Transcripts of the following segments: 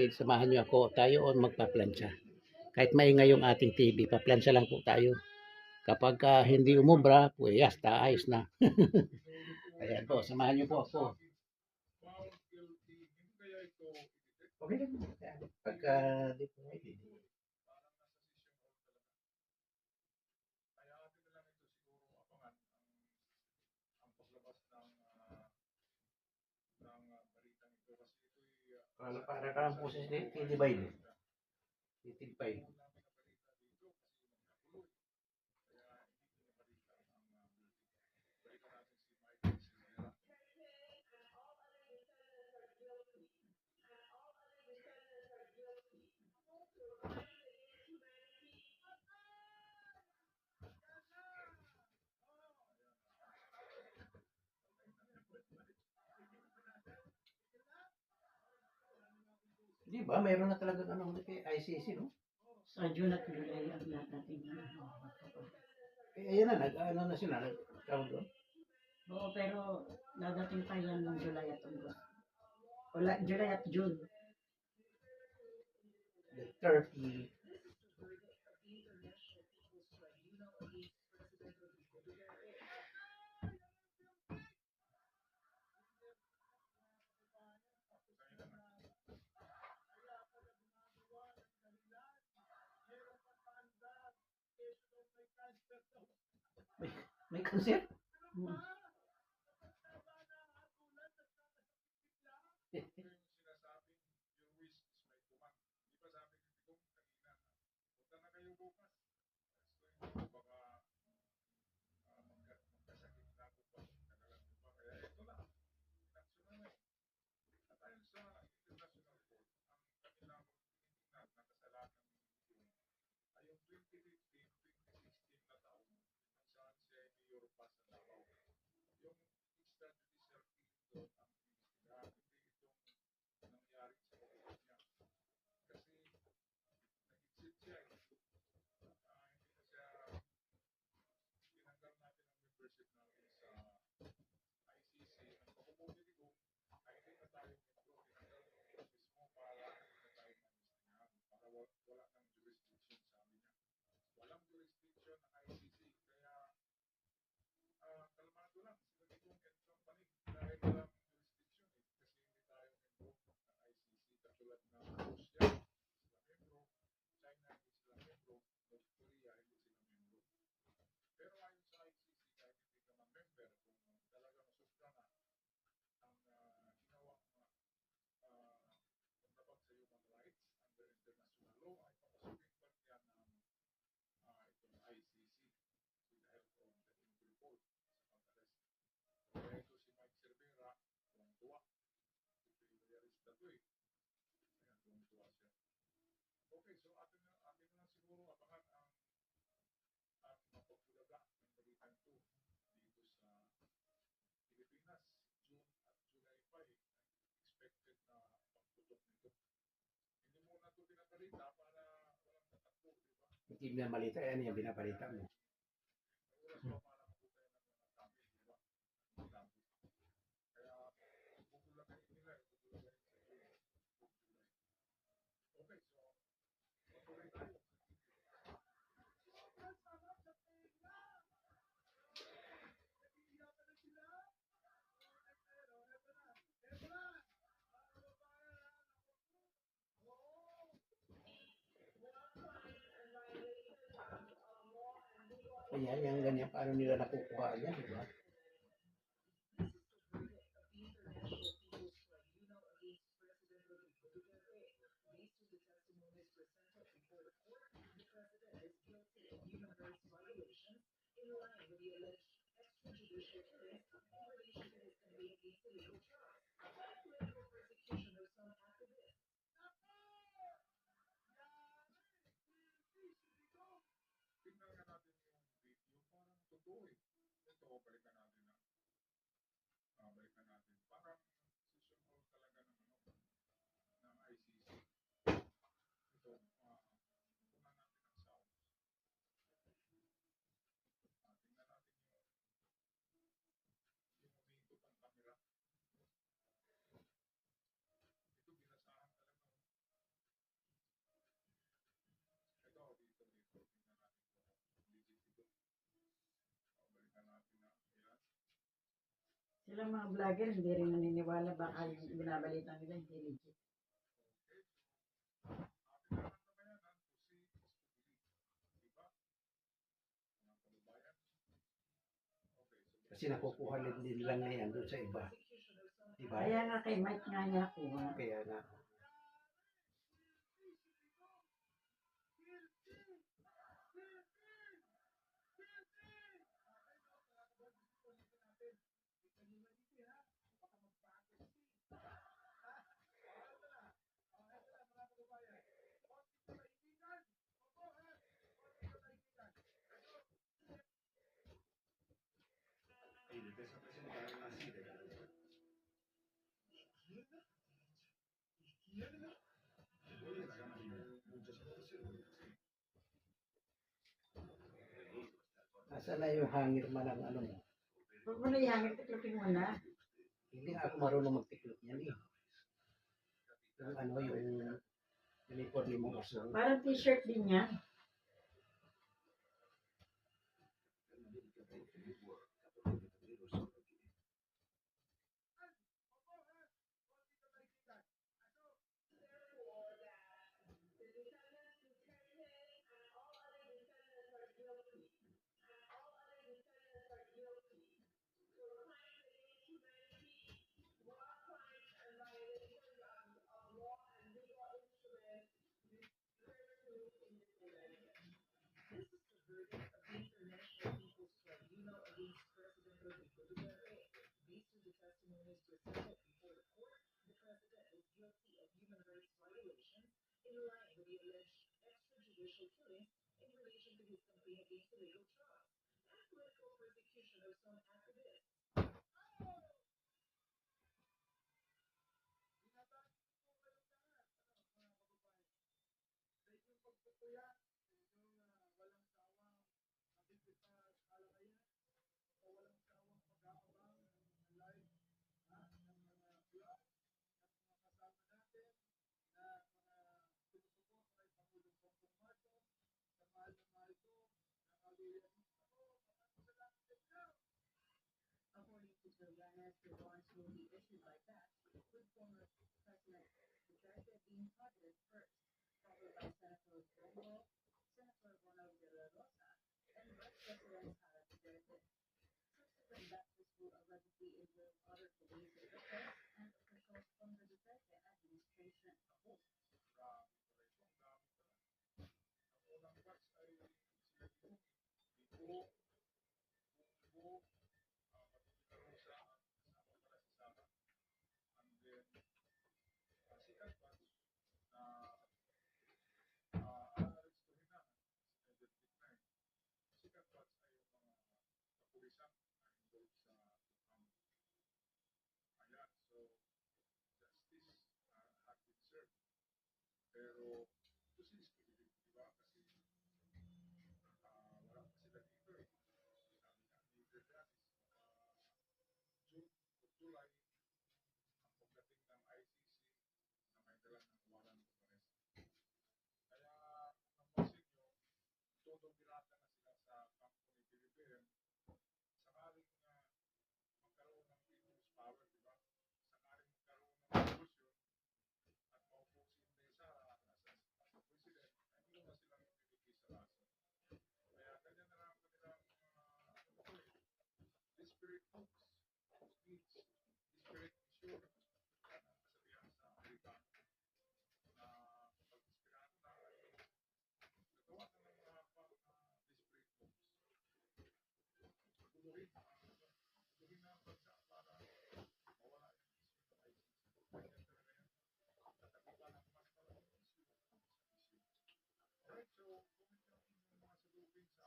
kapatid, samahan niyo ako. Tayo on magpaplansya. Kahit maingay yung ating TV, paplansya lang po tayo. Kapag hindi umubra, pues hasta ayos na. Ayan po, samahan niyo po ako. Okay lang. Pagka di po ready. Para ka lang po sa titibay. Titibay. Di ba? Mayroon na talaga ano kay ICC, no? Sa June at July ang lahat natin. Ayan na, ano na sila, tawag doon. Oo, pero dadating pa yan ng July at August. July at June. The Turkey. May cancer? Hindi binabalita yan, yung binabalita mo. Kaya yung ganyan, paano nila nakukuha yan, di ba? Silang mga vlogger, hindi rin naniniwala. Baka yung binabalita nila, hindi legit. Kasi nakukuha din lang na yan doon sa iba. Diba? Kaya nga kay Mike nga niya ako. Kaya nga. Nasaan na yung hangir man ang ano mo? Huwag mo na ihangit, tiklopin mo na. Hindi nga ako marunong magtiklop niyan eh. Yung ano, yung uniform ni mong aso. Parang t-shirt din yan.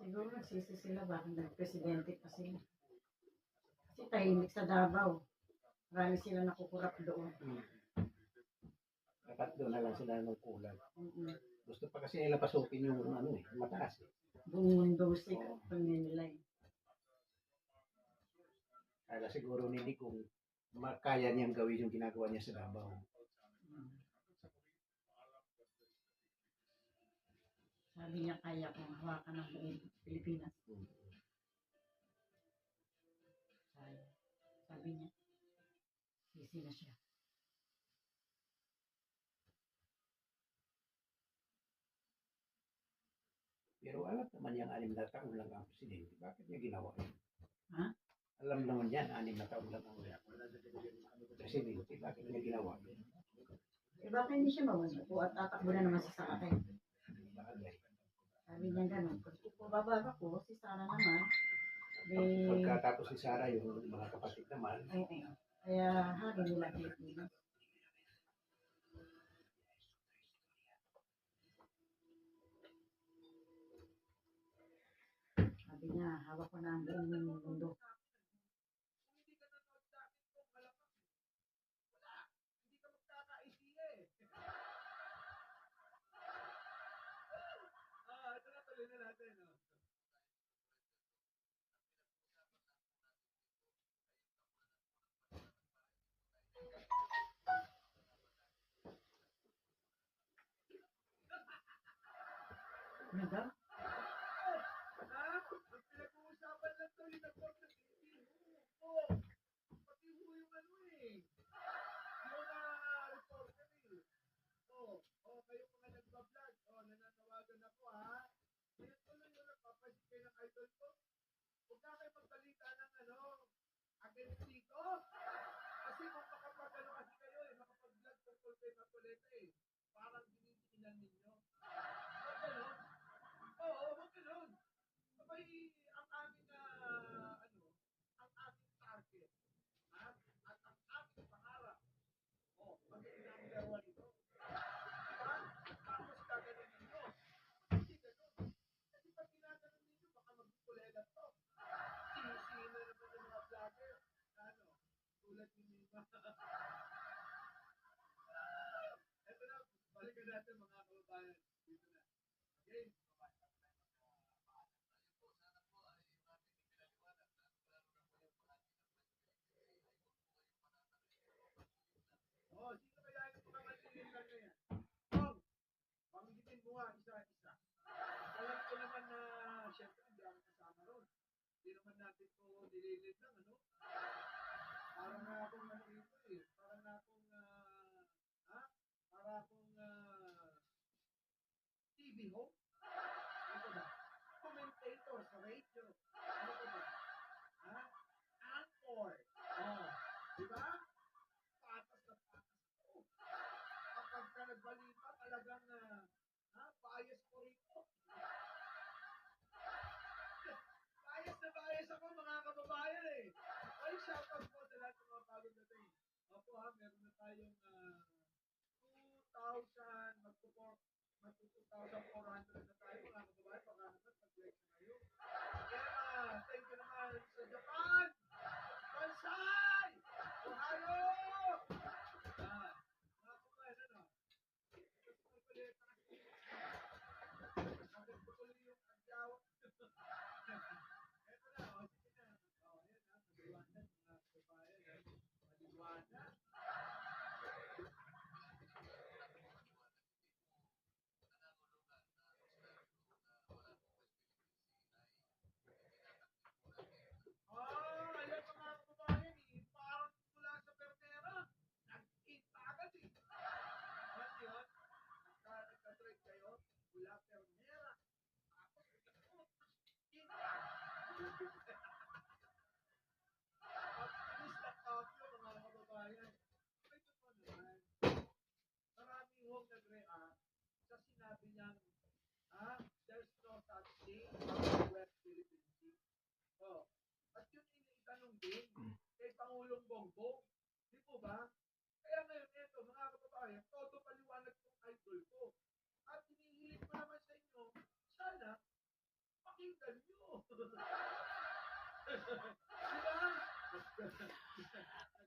Siguro nagsisi sila bakit nag-presidente pa sila. Kasi tahimik sa Davao. Marami sila nakukurap doon. Dapat doon na lang sila ng kulang. Mm-mm. Gusto pa kasi nila pasukin yung ano eh, mataas eh. Buong mundo siya nila eh. Kaya siguro hindi kung makaya niyang gawin yung ginagawa niya sa Davao. Sabi niya kaya kong hawakan ng buong Pilipinas. Sabi Sabi niya, sisi na siya. Pero alam naman yung 6 na taon lang ang presidente. Bakit niya ginawa yun? Ha? Alam naman yan, 6 na taon lang ang presidente. Bakit niya ginawa yun? Eh, baka hindi siya mamunupo at tatakbo na naman si Sara. Sabi niya gano'n. Pag bababa ko, si Sara naman, Pagkatapos si Sara, yung mga kapatid naman, kaya hari nila Pilipinas. Sabi niya, hawak ko na ang buong mundo. Ano daw?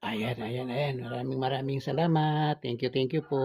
Ayan. Maraming salamat. Thank you po.